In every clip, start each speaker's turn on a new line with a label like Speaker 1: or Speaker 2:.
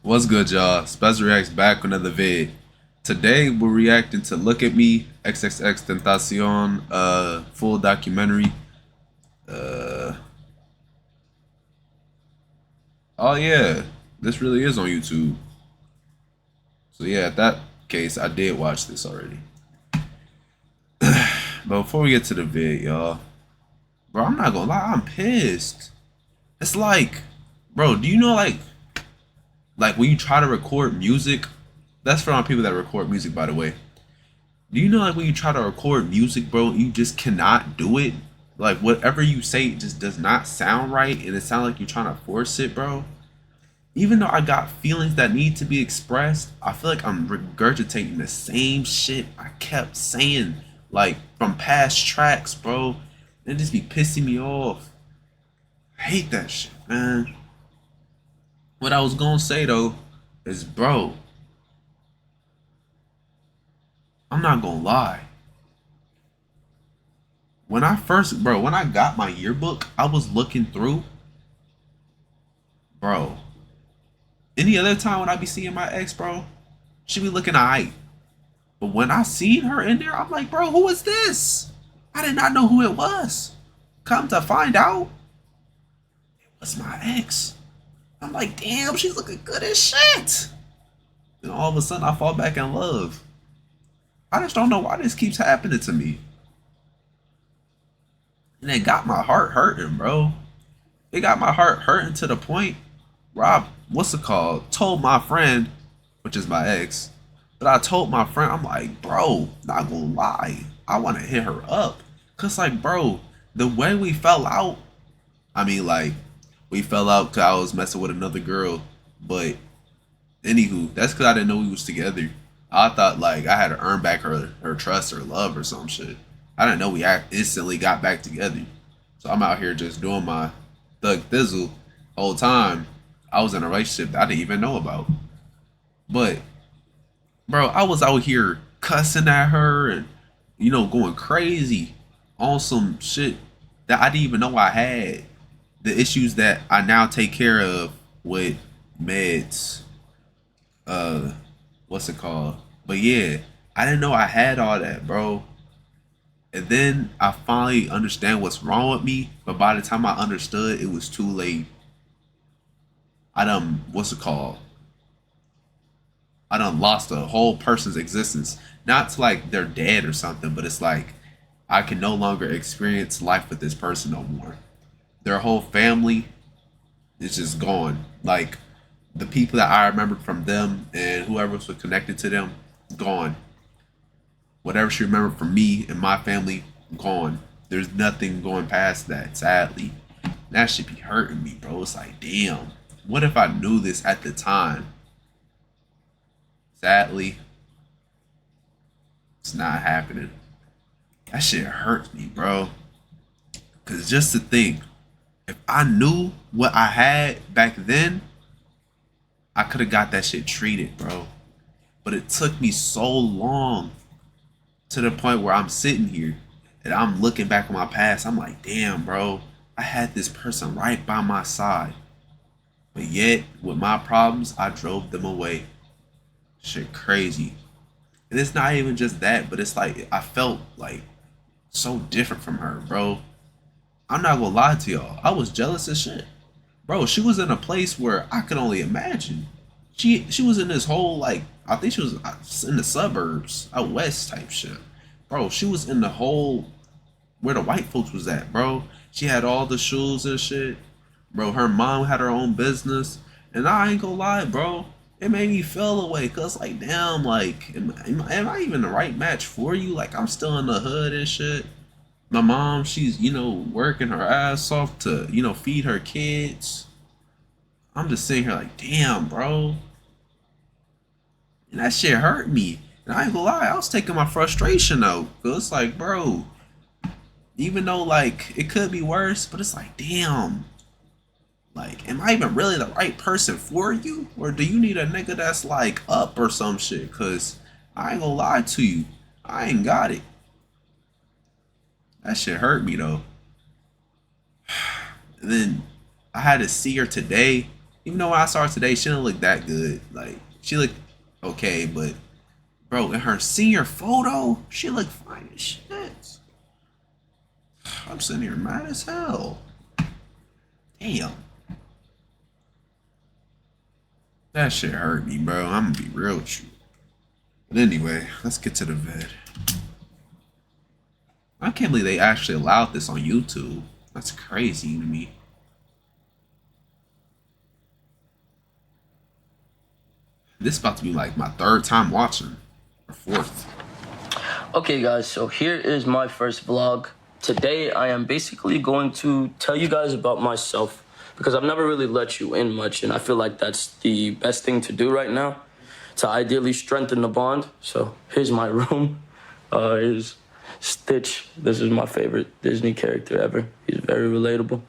Speaker 1: What's good, y'all? SpazzoReactz back with another vid. Today we're reacting to Look at Me, XXXTentacion, full documentary. Uh, oh yeah, this really is on YouTube. So yeah, at that case, I did watch this already. But before we get to the vid, y'all, bro, I'm not gonna lie, I'm pissed. It's like, bro, do you know like when you try to record music? That's for all people that record music, by the way. Do you know like when you try to record music, bro, you just cannot do it? Like whatever you say just does not sound right and it sounds like you're trying to force it, bro. Even though I got feelings that need to be expressed, I feel like I'm regurgitating the same shit I kept saying like from past tracks, bro. It just be pissing me off. I hate that shit, man. What I was gonna say though is, bro, I'm not gonna lie. When I got my yearbook, I was looking through, bro. Any other time when I be seeing my ex, bro, she be looking alright. But when I seen her in there, I'm like, bro, who is this? I did not know who it was. Come to find out, it was my ex. I'm like, damn, she's looking good as shit. And all of a sudden, I fall back in love. I just don't know why this keeps happening to me. And it got my heart hurting, bro. It got my heart hurting to the point where what's it called? Told my friend, which is my ex, but I told my friend, I'm like, bro, not gonna lie, I want to hit her up. Cause like, bro, the way we fell out, I mean, like, we fell out cause I was messing with another girl. But anywho, that's cause I didn't know we was together. I thought like I had to earn back her trust or love or some shit. I didn't know we instantly got back together. So I'm out here just doing my thug thizzle whole time. I was in a relationship that I didn't even know about. But bro, I was out here cussing at her and going crazy on some shit that I didn't even know I had. The issues that I now take care of with meds. Uh what's it called? But yeah, I didn't know I had all that, bro. And then I finally understand what's wrong with me, but by the time I understood, it was too late. I done what's it called? I done lost a whole person's existence. Not to like they're dead or something, but it's like I can no longer experience life with this person no more. Their whole family is just gone. Like the people that I remembered from them and whoever was connected to them, gone. Whatever she remembered from me and my family, gone. There's nothing going past that, sadly. That should be hurting me, bro. It's like, damn, what if I knew this at the time? Sadly, it's not happening. That shit hurts me, bro. Cause just to think, if I knew what I had back then, I could have got that shit treated, bro. But it took me so long to the point where I'm sitting here and I'm looking back on my past. I'm like, damn, bro, I had this person right by my side. But yet, with my problems, I drove them away. Shit crazy. And it's not even just that, but it's like I felt like so different from her, bro. I'm not gonna lie to y'all. I was jealous as shit. Bro, she was in a place where I could only imagine. She was in this whole like I think she was in the suburbs, out west type shit. Bro, she was in the whole where the white folks was at, bro. She had all the shoes and shit. Bro, her mom had her own business. And I ain't gonna lie, bro. It made me feel away. Cause like damn, like am I even the right match for you? Like I'm still in the hood and shit. My mom, she's, working her ass off to, feed her kids. I'm just sitting here like, damn, bro. And that shit hurt me. And I ain't gonna lie, I was taking my frustration out. Cause it's like, bro, even though like it could be worse, but it's like, damn. Like, am I even really the right person for you? Or do you need a nigga that's like up or some shit? Cause I ain't gonna lie to you. I ain't got it. That shit hurt me though. And then I had to see her today Even though when I saw her today, she didn't look that good. Like, she looked okay, but bro, in her senior photo, she looked fine as shit. I'm sitting here mad as hell. Damn. That shit hurt me, bro. I'm gonna be real with you. But anyway, let's get to the vid. I can't believe they actually allowed this on YouTube. That's crazy to me. This is about to be like my third time watching, or fourth.
Speaker 2: Okay guys, so here is my first vlog. Today I am basically going to tell you guys about myself because I've never really let you in much, and I feel like that's the best thing to do right now to ideally strengthen the bond. So here's my room. Here's Stitch. This is my favorite Disney character ever. He's very relatable.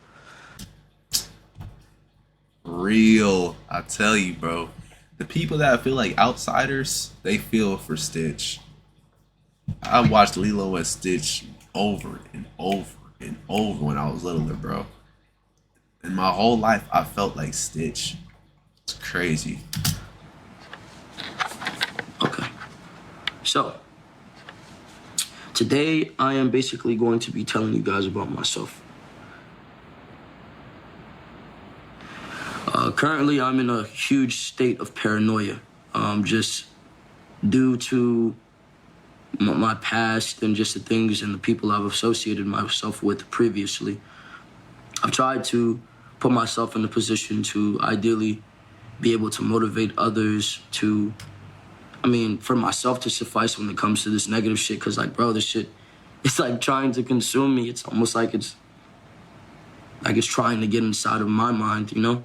Speaker 1: Real, I tell you, bro. The people that feel like outsiders, they feel for Stitch. I watched Lilo and Stitch over and over and over when I was littler, bro. And my whole life, I felt like Stitch. It's crazy.
Speaker 2: Okay. So, today I am basically going to be telling you guys about myself. Currently, I'm in a huge state of paranoia, just due to my past and just the things and the people I've associated myself with previously. I've tried to put myself in a position to ideally be able to motivate others to, for myself to suffice when it comes to this negative shit, because, like, bro, this shit, it's like trying to consume me. It's almost like it's trying to get inside of my mind, you know?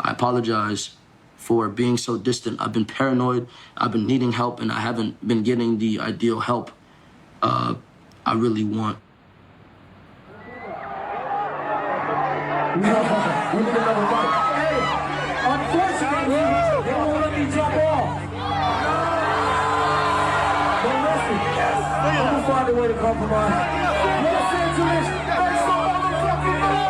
Speaker 2: I apologize for being so distant. I've been paranoid, I've been needing help, and I haven't been getting the ideal help I really want.
Speaker 3: Hey, unfortunately, they won't let me jump off. But listen, I'm gonna find a way to compromise. Los Angeles, make some motherfucking noise!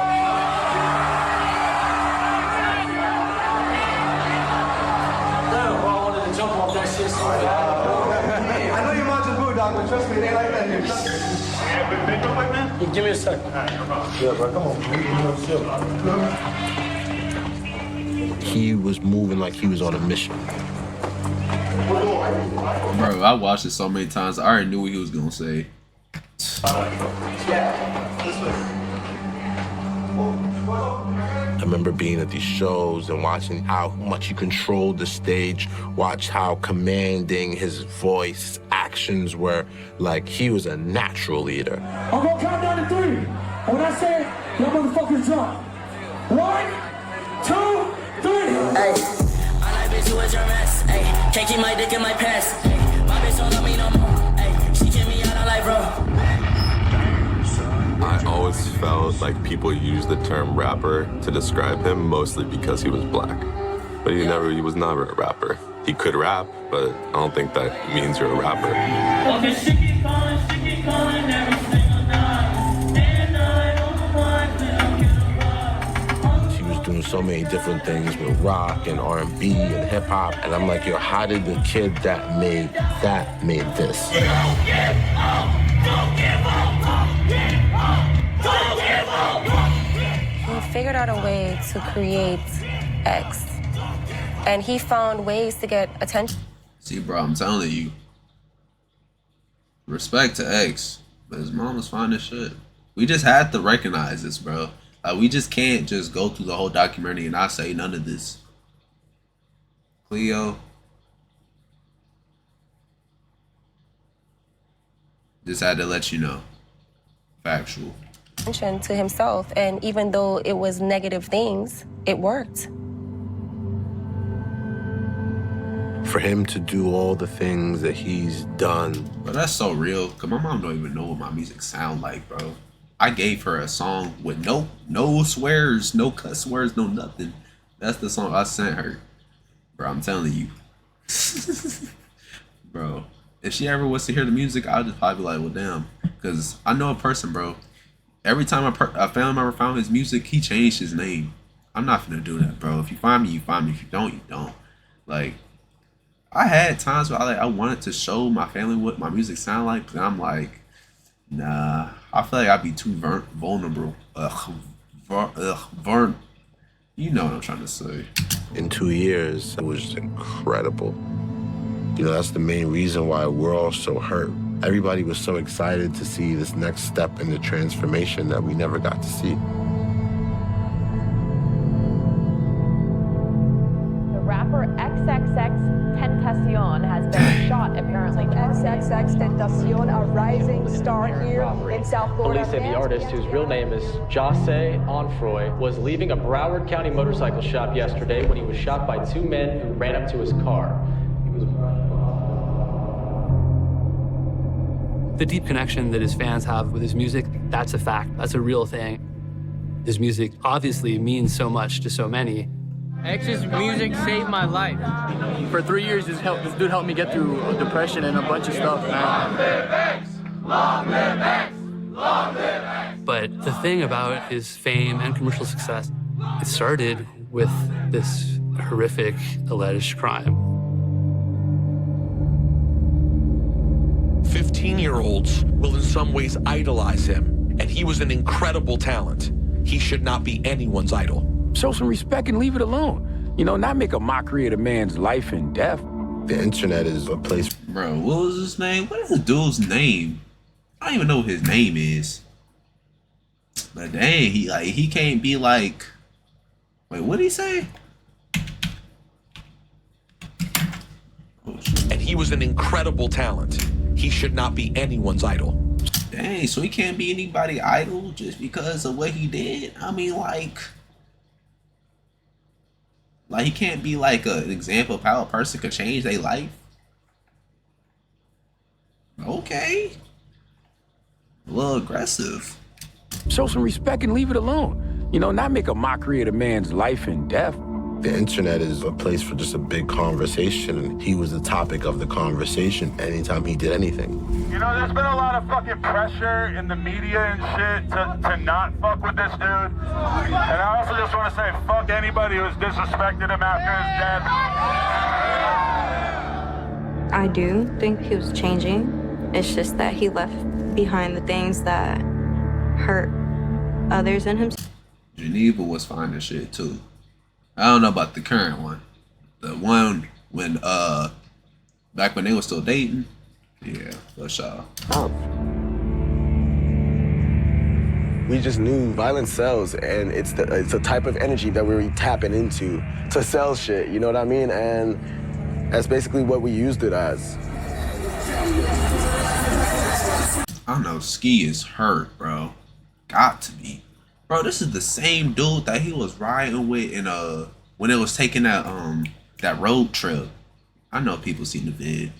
Speaker 3: Jump off that shit so bad.
Speaker 4: I know you're Majin Buu, dog, but trust me, it ain't like that here.
Speaker 2: Hey, give me a sec.
Speaker 4: Yeah, bro, come on.
Speaker 5: He was moving like he was on a mission.
Speaker 1: Bro, I watched it so many times, I already knew what he was gonna say.
Speaker 5: I remember being at these shows and watching how much he controlled the stage, watch how commanding his voice, actions were. Like, he was a natural leader.
Speaker 3: I'm gonna count down to 3. And when I say, y'all motherfuckers jump. 1, 2, 3.
Speaker 6: Ay, I like bitch who is your mess. Ay, can't keep my dick in my pants. Ay, my bitch don't love me no more. Ay, she kick me out, I like bro.
Speaker 7: I always felt like people use the term rapper to describe him mostly because he was black. But he was never a rapper. He could rap, but I don't think that means you're a rapper.
Speaker 3: Okay, she keep calling every single night. And I don't want to
Speaker 5: He was doing so many different things with rock and R&B and hip hop. And I'm like, yo, how did the kid that made this?
Speaker 3: Don't give up! Don't give up! Don't give up! Don't give up!
Speaker 8: He figured out a way to create X. And he found ways to get attention.
Speaker 1: See, bro, I'm telling you. Respect to X, but his mom was fine as shit. We just had to recognize this, bro. Like, we just can't just go through the whole documentary and not say none of this. Cleo. Just had to let you know. Factual.
Speaker 8: Attention to himself, and even though it was negative things, it worked.
Speaker 5: For him to do all the things that he's done.
Speaker 1: Bro, that's so real. Cause my mom don't even know what my music sound like, bro. I gave her a song with no swears, no cuss words, no nothing. That's the song I sent her. Bro, I'm telling you. Bro, if she ever was to hear the music, I'd just probably be like, well, damn. Cause I know a person, bro. Every time a family member found his music, he changed his name. I'm not finna do that, bro. If you find me, you find me. If you don't, you don't. Like, I had times where I wanted to show my family what my music sound like, but I'm like, nah. I feel like I'd be too vulnerable. You know what I'm trying to say.
Speaker 5: In 2 years, it was incredible. You know, that's the main reason why we're all so hurt. Everybody was so excited to see this next step in the transformation that we never got to see.
Speaker 9: The rapper XXXTentacion has been shot, apparently.
Speaker 10: XXXTentacion, a rising star here in South Florida.
Speaker 11: Police say the artist, whose real name is jahskeezyinquires, was leaving a Broward County motorcycle shop yesterday when he was shot by two men who ran up to his car.
Speaker 12: The deep connection that his fans have with his music, that's a fact. That's a real thing. His music obviously means so much to so many.
Speaker 13: X's music saved my life. For 3 years, this dude helped me get through depression and a bunch of stuff, man. Long live X! Long live X! Long live X!
Speaker 12: But the thing about his fame and commercial success, it started with this horrific alleged crime.
Speaker 14: 15-year-olds will in some ways idolize him, and he was an incredible talent. He should not be anyone's idol.
Speaker 15: Show some respect and leave it alone. You know, not make a mockery of a man's life and death.
Speaker 5: The internet is a place.
Speaker 1: Bro, what was his name? What is the dude's name? I don't even know what his name is. But dang, he can't be like. Wait, what did he say?
Speaker 14: And he was an incredible talent. He should not be anyone's idol.
Speaker 1: Dang, so he can't be anybody's idol just because of what he did? I mean, like he can't be like an example of how a person could change their life? Okay. A little aggressive.
Speaker 15: Show some respect and leave it alone. You know, not make a mockery of a man's life and death.
Speaker 5: The internet is a place for just a big conversation, and he was the topic of the conversation anytime he did anything.
Speaker 16: You know, there's been a lot of fucking pressure in the media and shit to not fuck with this dude. And I also just want to say, fuck anybody who's disrespected him after his death.
Speaker 17: I do think he was changing. It's just that he left behind the things that hurt others in himself.
Speaker 1: Geneva was fine as shit too. I don't know about the current one. The one when back when they were still dating. Yeah, for sure.
Speaker 18: We just knew violence sells, and it's a type of energy that we're tapping into to sell shit, you know what I mean? And that's basically what we used it as.
Speaker 1: I don't know, Ski is hurt, bro. Got to be. Bro, this is the same dude that he was riding with in when it was taking that road trip. I know people seen the vid.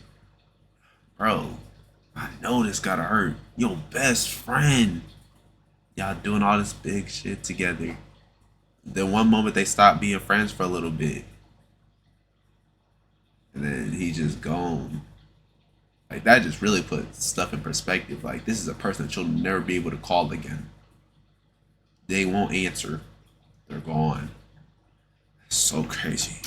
Speaker 1: Bro, I know this gotta hurt. Your best friend. Y'all doing all this big shit together. Then one moment they stop being friends for a little bit. And then he just gone. Like, that just really puts stuff in perspective. Like, this is a person that you'll never be able to call again. They won't answer. They're gone. It's so crazy.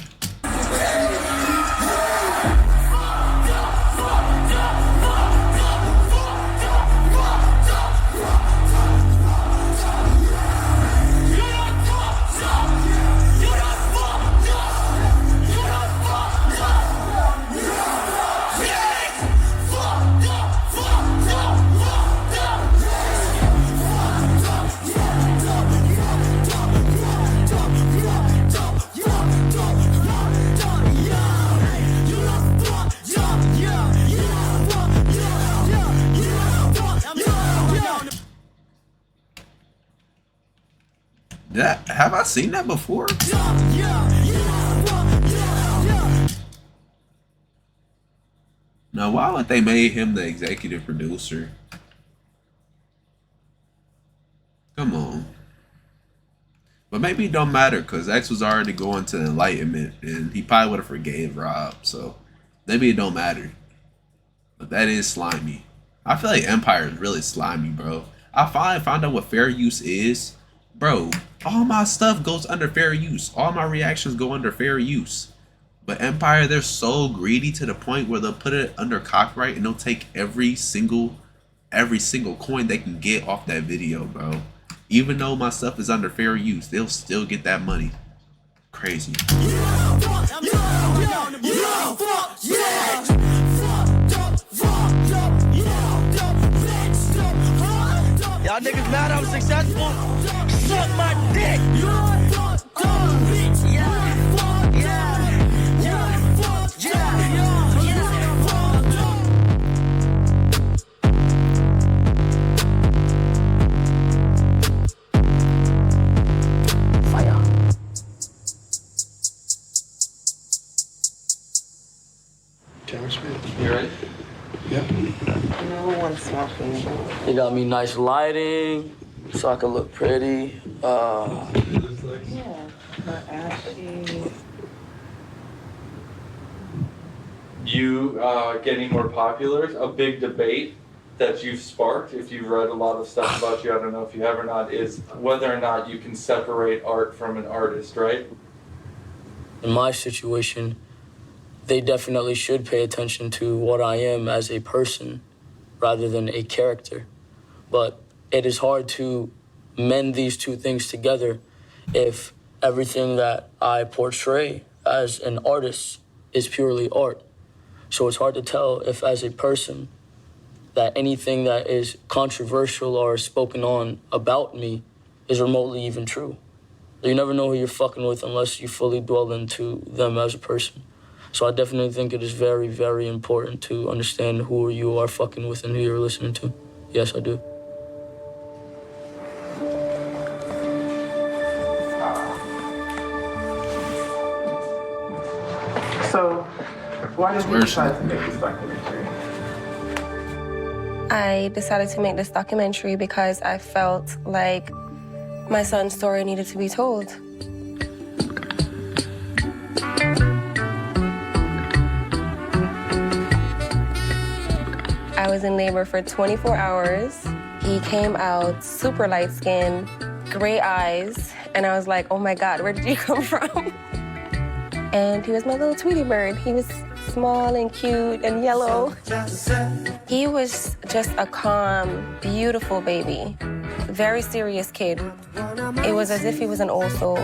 Speaker 1: Have I seen that before? Now, why would they make him the executive producer? Come on. But maybe it don't matter because X was already going to enlightenment and he probably would have forgave Rob. So maybe it don't matter. But that is slimy. I feel like Empire is really slimy, bro. I finally found out what fair use is. Bro, all my stuff goes under fair use. All my reactions go under fair use. But Empire, they're so greedy to the point where they'll put it under copyright and they'll take every single coin they can get off that video, bro. Even though my stuff is under fair use, they'll still get that money. Crazy.
Speaker 6: Y'all niggas mad I'm successful? Suck my dick!
Speaker 11: You ready?
Speaker 6: Yeah.
Speaker 2: You got me nice lighting, so I can look pretty.
Speaker 11: You getting more popular, a big debate that you've sparked, if you've read a lot of stuff about you, I don't know if you have or not, is whether or not you can separate art from an artist, right?
Speaker 2: In my situation, they definitely should pay attention to what I am as a person rather than a character. But it is hard to mend these two things together if everything that I portray as an artist is purely art. So it's hard to tell if, as a person, that anything that is controversial or spoken on about me is remotely even true. You never know who you're fucking with unless you fully dwell into them as a person. So I definitely think it is very, very important to understand who you are fucking with and who you're listening to. Yes, I do.
Speaker 19: So, why did you decide to make this documentary?
Speaker 8: I decided to make this documentary because I felt like my son's story needed to be told. I was in labor for 24 hours. He came out super light-skinned, gray eyes, and I was like, oh my God, where did you come from? And he was my little Tweety bird. He was small and cute and yellow. He was just a calm, beautiful baby. Very serious kid. It was as if he was an old soul.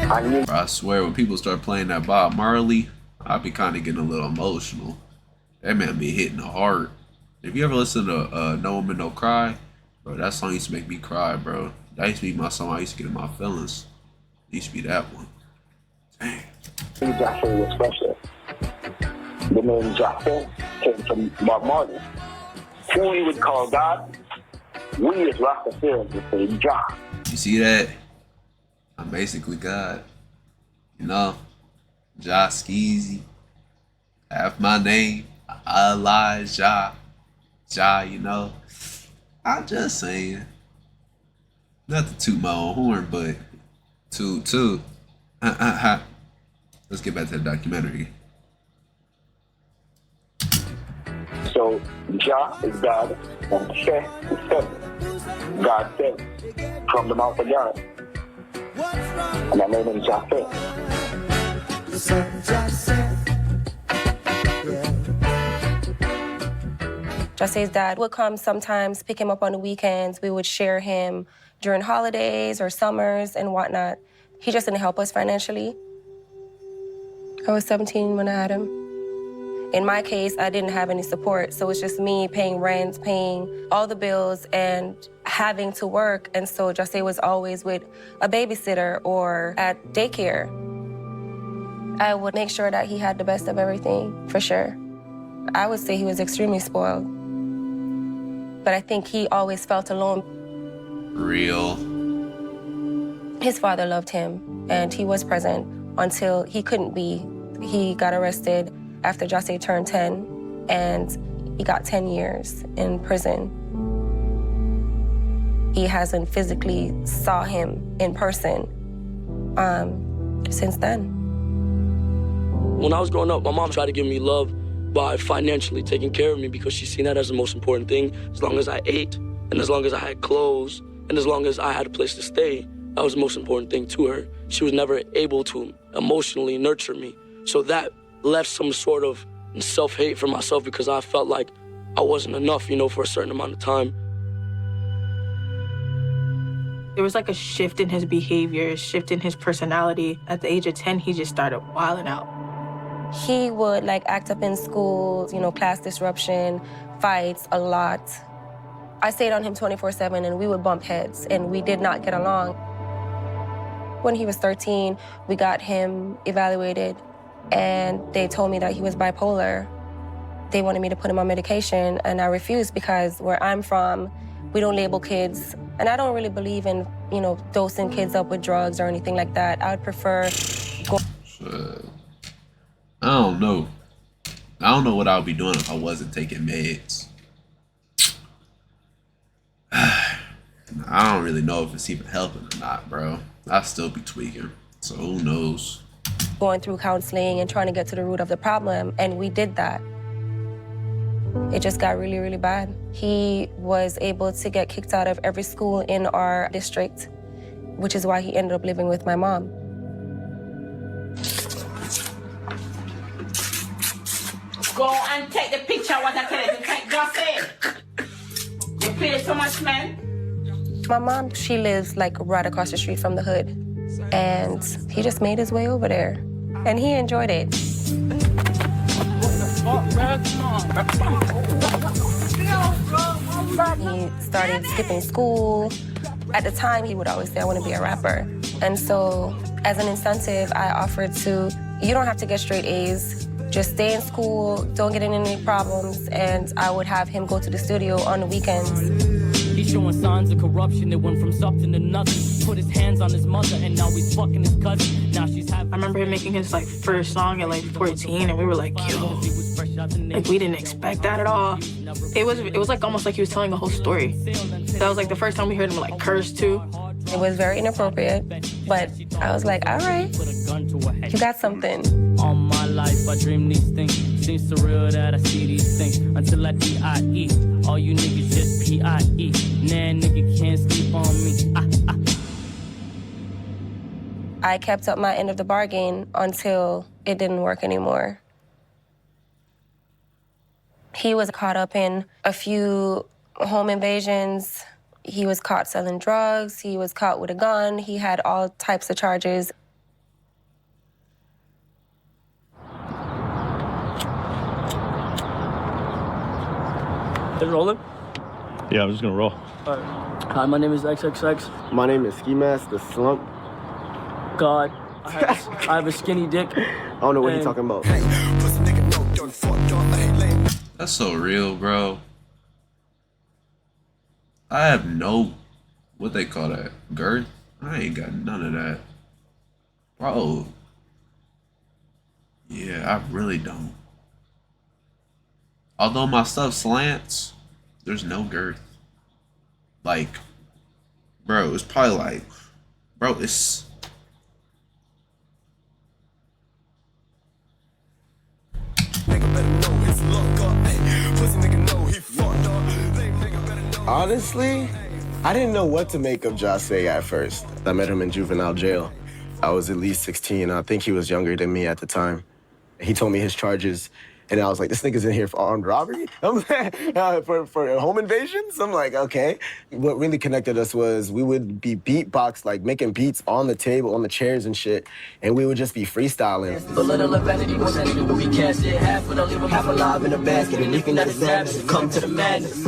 Speaker 1: I swear, when people start playing that Bob Marley, I be kind of getting a little emotional. That man be hitting hard. If you ever listen to No Woman No Cry, bro, that song used to make me cry, bro. That used to be my song I used to get in my feelings. It used to be that one. Dang.
Speaker 20: Joshua was special. The name Joshua came from Bob Marley. Who we would call God, we as Rastafarians would say Jah.
Speaker 1: You see that? I'm basically God. You know? Jahskeezy. Half my name. Elijah. Jah, you know? I'm just saying. Not to toot my own horn, but toot. Let's get back to the documentary.
Speaker 20: So, Jah is God, and Sheh is said. God said, from the mouth of God. And I name him Jah.
Speaker 8: Jahskeezy's dad would come sometimes, pick him up on the weekends. We would share him during holidays or summers and whatnot. He just didn't help us financially. I was 17 when I had him. In my case, I didn't have any support, so it's just me paying rent, paying all the bills, and having to work. And so Jahskeezy was always with a babysitter or at daycare. I would make sure that he had the best of everything, for sure. I would say he was extremely spoiled. But I think he always felt alone.
Speaker 1: Real.
Speaker 8: His father loved him, and he was present until he couldn't be. He got arrested after Jahskeezy turned 10, and he got 10 years in prison. He hasn't physically saw him in person since then.
Speaker 2: When I was growing up, my mom tried to give me love by financially taking care of me because she seen that as the most important thing. As long as I ate, And as long as I had clothes, and as long as I had a place to stay, that was the most important thing to her. She was never able to emotionally nurture me. So that left some sort of self-hate for myself because I felt like I wasn't enough, you know, for a certain amount of time.
Speaker 21: There was like a shift in his behavior, a shift in his personality. At the age of 10, he just started wilding out.
Speaker 8: He would like act up in school, you know, class disruption, fights a lot. I stayed on him 24/7 and we would bump heads and we did not get along. When he was 13, we got him evaluated and they told me that he was bipolar. They wanted me to put him on medication and I refused because where I'm from, we don't label kids. And I don't really believe in, you know, dosing kids up with drugs or anything like that. I would prefer
Speaker 1: I don't know. I don't know what I would be doing if I wasn't taking meds. I don't really know if it's even helping or not, bro. I still be tweaking, so who knows?
Speaker 8: Going through counseling and trying to get to the root of the problem, and we did that. It just got really, really bad. He was able to get kicked out of every school in our district, which is why he ended up living with my mom.
Speaker 22: Go and take the picture what I tell you to take. Just say it. You pay so much, man.
Speaker 8: My mom, she lives like right across the street from the hood. And he just made his way over there. And he enjoyed it. He started skipping school. At the time, he would always say, I want to be a rapper. And so as an incentive, I offered to, you don't have to get straight A's. Just stay in school, don't get in any problems, and I would have him go to the studio on the weekends.
Speaker 3: He's showing signs of corruption. It went from something to nothing. Put his hands on his mother, and now he's fucking his cousin. Now she's having.
Speaker 21: I remember him making his like first song at like 14, and we were like, yo, like we didn't expect that at all. It was like almost like he was telling a whole story. That was like the first time we heard him like curse too.
Speaker 8: It was very inappropriate, but I was like, all right, you got something.
Speaker 3: All my life, I dream these things. Seems surreal that I see these things until I D-I-E. All you niggas just P-I-E. Nah, nigga can't sleep on me.
Speaker 8: I kept up my end of the bargain until it didn't work anymore. He was caught up in a few home invasions. He was caught selling drugs. He was caught with a gun. He had all types of charges.
Speaker 23: Is it rolling?
Speaker 24: Yeah, I'm just gonna roll.
Speaker 23: All right. Hi, my name is XXX.
Speaker 18: My name is Ski Mask, the Slump.
Speaker 23: God, I have a skinny dick.
Speaker 18: I don't know what you're talking about.
Speaker 1: That's so real, bro. I have no, what they call that, girth? I ain't got none of that. Bro. Yeah, I really don't. Although my stuff slants, there's no girth. Like, bro, it's probably like, bro, it's...
Speaker 18: Honestly, I didn't know what to make of Jahskeezy at first. I met him in juvenile jail. I was at least 16. I think he was younger than me at the time. He told me his charges, and I was like, this nigga's in here for armed robbery? For home invasions? I'm like, okay. What really connected us was we would be beatbox, like making beats on the table, on the chairs and shit, and we would just be freestyling.
Speaker 6: A little vanity was anything will be cast in half, when I leave them half alive in a basket, and anything that is madness, come to the madness.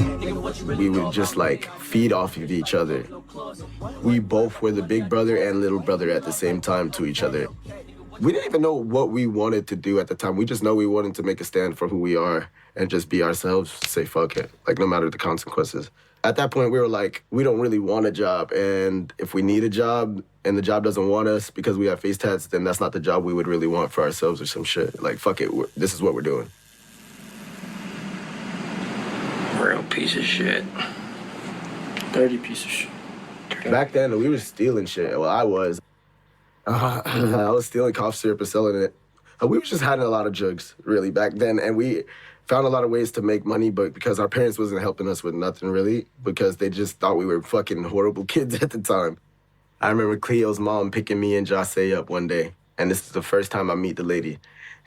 Speaker 18: We would just like feed off of each other. We both were the big brother and little brother at the same time to each other. We didn't even know what we wanted to do at the time. We just know we wanted to make a stand for who we are and just be ourselves, say fuck it, like no matter the consequences. At that point, we were like, we don't really want a job, and if we need a job and the job doesn't want us because we have face tats, then that's not the job we would really want for ourselves or some shit. Like, fuck it, this is what we're doing.
Speaker 2: Real piece of shit. Dirty piece of shit.
Speaker 18: Back then, we were stealing shit. Well, I was. I was stealing cough syrup and selling it We was just having a lot of drugs, really, back then. And we found a lot of ways to make money, but because our parents wasn't helping us with nothing, really, because they just thought we were fucking horrible kids at the time. I remember Cleo's mom picking me and Jahseh up one day, and this is the first time I meet the lady.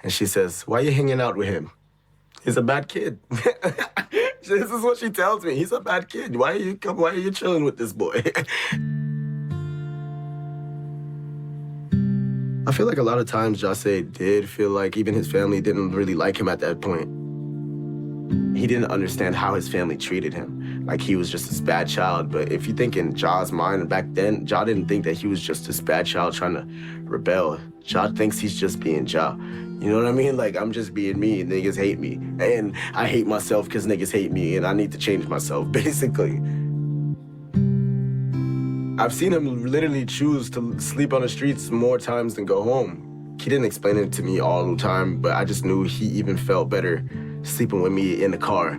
Speaker 18: And she says, "Why are you hanging out with him? He's a bad kid." This is what she tells me. He's a bad kid. Why are you chilling with this boy? I feel like a lot of times Jahseh did feel like even his family didn't really like him at that point. He didn't understand how his family treated him. Like he was just this bad child. But if you think in Jah's mind back then, Jah didn't think that he was just this bad child trying to rebel. Jah thinks he's just being Jah. You know what I mean? Like, I'm just being me and niggas hate me. And I hate myself because niggas hate me and I need to change myself, basically. I've seen him literally choose to sleep on the streets more times than go home. He didn't explain it to me all the time, but I just knew he even felt better sleeping with me in the car.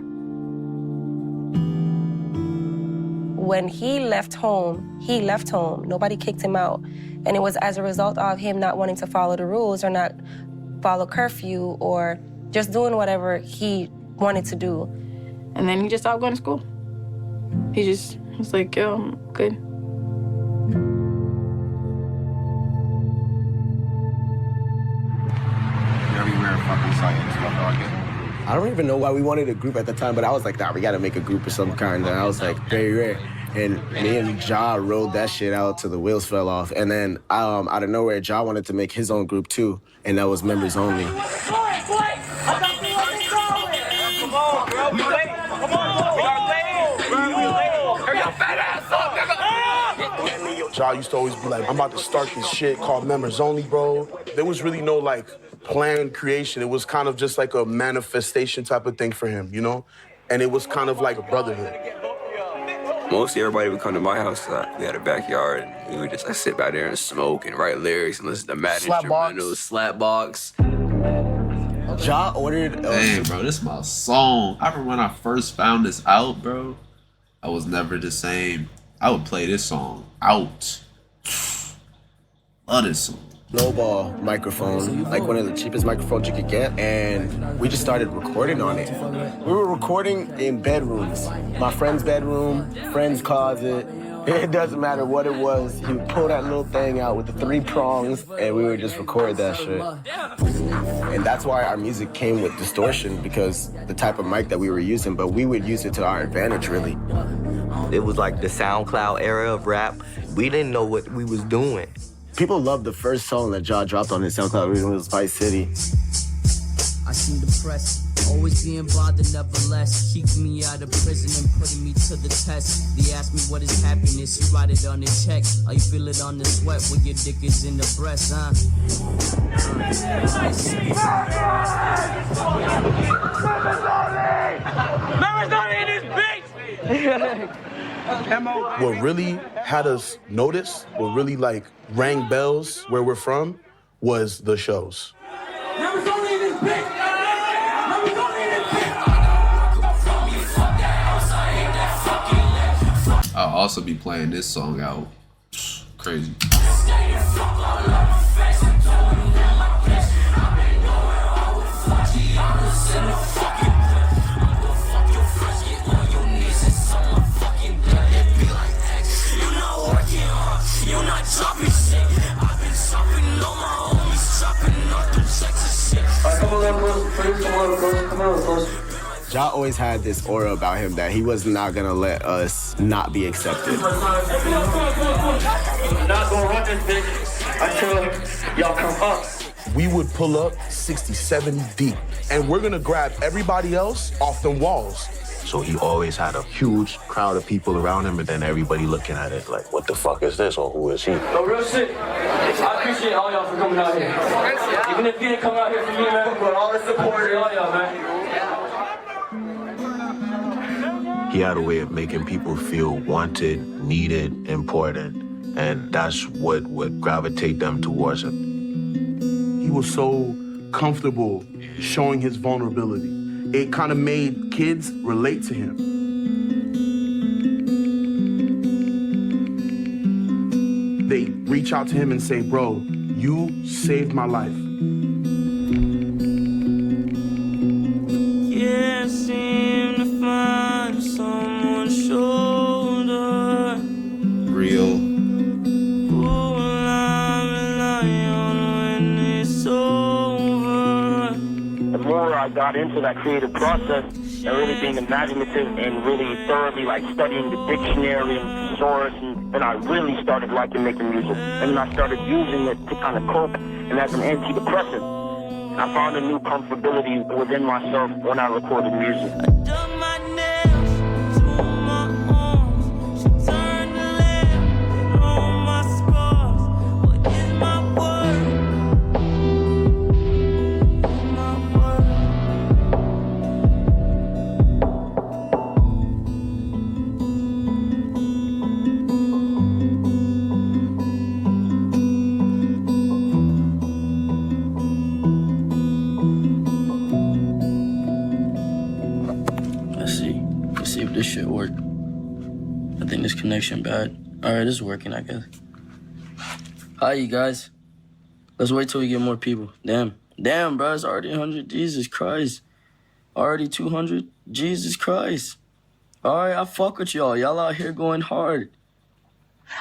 Speaker 8: When he left home. Nobody kicked him out. And it was as a result of him not wanting to follow the rules or not follow curfew or just doing whatever he wanted to do.
Speaker 21: And then he just stopped going to school. He was like, yo, I'm good.
Speaker 18: I don't even know why we wanted a group at the time, but I was like, nah, we gotta make a group of some kind. And I was like, very rare. And me and Jah rode that shit out till the wheels fell off. And then out of nowhere, Jah wanted to make his own group too, and that was members only.
Speaker 4: Jah used to always be like, I'm about to start this shit called Members Only, bro. There was really no, like, planned creation. It was kind of just like a manifestation type of thing for him, you know? And it was kind of like a brotherhood.
Speaker 7: Mostly everybody would come to my house. We had a backyard, and we would just sit back there and smoke and write lyrics and listen to mad instrumentals, Slapbox.
Speaker 18: Jah ordered...
Speaker 1: Dang, bro, this is my song. I remember when I first found this out, bro, I was never the same. I would play this song out. Love this song.
Speaker 18: Snowball microphone, like one of the cheapest microphones you could get, and we just started recording on it. We were recording in bedrooms. My friend's bedroom, friend's closet. It doesn't matter what it was. He would pull that little thing out with the 3 prongs, and we would just record that shit. And that's why our music came with distortion, because the type of mic that we were using, but we would use it to our advantage, really.
Speaker 9: It was like the SoundCloud era of rap. We didn't know what we was doing.
Speaker 18: People loved the first song that Jah dropped on his SoundCloud. It was Vice City.
Speaker 3: I seem depressed, always being bothered, nevertheless. Keeping me out of prison and putting me to the test. They ask me what is happiness, you write it on the check. Or you feel it on the sweat when your dick is in the breast, huh?
Speaker 22: Members only in this bitch!
Speaker 4: What really had us notice, what really like rang bells where we're from, was the shows.
Speaker 22: Members only in this bitch! Members only in this bitch!
Speaker 1: I'll also be playing this song out. Crazy.
Speaker 18: Jah always had this aura about him that he was not gonna let us not be accepted.
Speaker 22: Not gonna run this bitch until y'all come up.
Speaker 4: We would pull up 60, 70 deep, and we're gonna grab everybody else off them walls.
Speaker 5: So he always had a huge crowd of people around him, and then everybody looking at it like, what the fuck is this, or who is he?
Speaker 22: No, real shit. I appreciate all y'all for coming out here. Even if you didn't come out here for me, man, but all the support and all y'all, man.
Speaker 5: He had a way of making people feel wanted, needed, important, and that's what would gravitate them towards him.
Speaker 4: He was so comfortable showing his vulnerability. It kind of made kids relate to him. They reach out to him and say, bro, you saved my life.
Speaker 3: can't seem to find someone's shoulder.
Speaker 1: Real.
Speaker 3: Who will I rely on when it's over?
Speaker 20: The more I got into that creative process and really being imaginative and really thoroughly like studying the dictionary and thesaurus, and I really started liking making music. And then I started using it to kind of cope and as an antidepressant. I found a new comfortability within myself when I recorded music.
Speaker 2: Let's see if this shit work. I think this connection bad. Alright, it's working, I guess. Hi, you guys. Let's wait till we get more people. Damn, bro, it's already 100. Jesus Christ. Already 200. Jesus Christ. Alright, I fuck with y'all. Y'all out here going hard.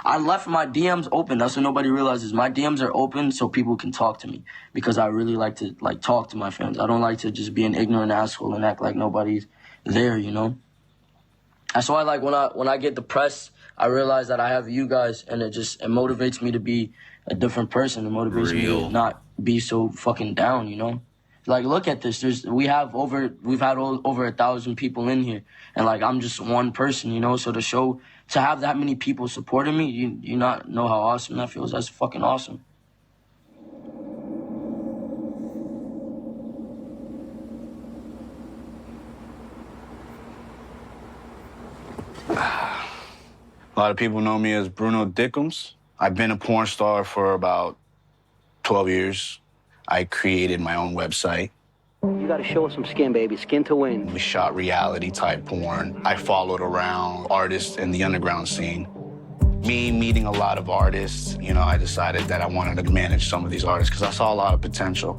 Speaker 2: I left my DMs open. That's what nobody realizes. My DMs are open so people can talk to me because I really like to talk to my fans. I don't like to just be an ignorant asshole and act like nobody's there, you know? That's why, like, when I get depressed, I realize that I have you guys, and it motivates me to be a different person. It motivates me to not be so fucking down, you know? Like, look at this. We've had over 1,000 people in here, and like I'm just one person, you know. So to have that many people supporting me, you not know how awesome that feels. That's fucking awesome.
Speaker 10: A lot of people know me as Bruno Dickums. I've been a porn star for about 12 years. I created my own website.
Speaker 12: You gotta show us some skin, baby. Skin to win.
Speaker 10: We shot reality-type porn. I followed around artists in the underground scene. Me meeting a lot of artists, you know, I decided that I wanted to manage some of these artists because I saw a lot of potential.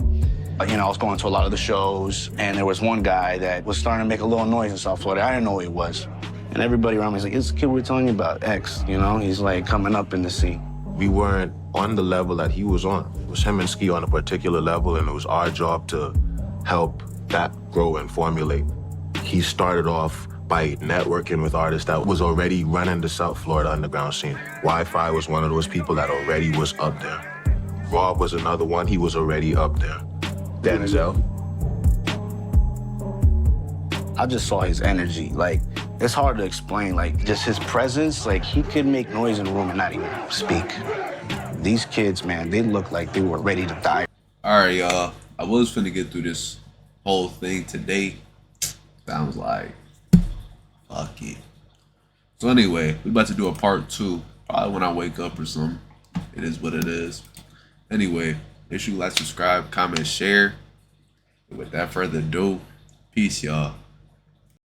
Speaker 10: You know, I was going to a lot of the shows, and there was one guy that was starting to make a little noise in South Florida. I didn't know who he was. And everybody around me was like, it's the kid we were telling you about, X, you know? He's like coming up in the scene.
Speaker 13: We weren't on the level that he was on. It was him and Ski on a particular level, and it was our job to help that grow and formulate. He started off by networking with artists that was already running the South Florida underground scene. Wi-Fi was one of those people that already was up there. Rob was another one, he was already up there. Denzel.
Speaker 10: I just saw his energy. Like, it's hard to explain. Like, just his presence, like, he could make noise in the room and not even speak. These kids, man, they look like they were ready to die.
Speaker 1: All right, y'all. I was finna get through this whole thing today. Sounds like, fuck it. So anyway, we about to do a part 2. Probably when I wake up or something. It is what it is. Anyway, make sure you like, subscribe, comment, share. And without further ado, peace, y'all.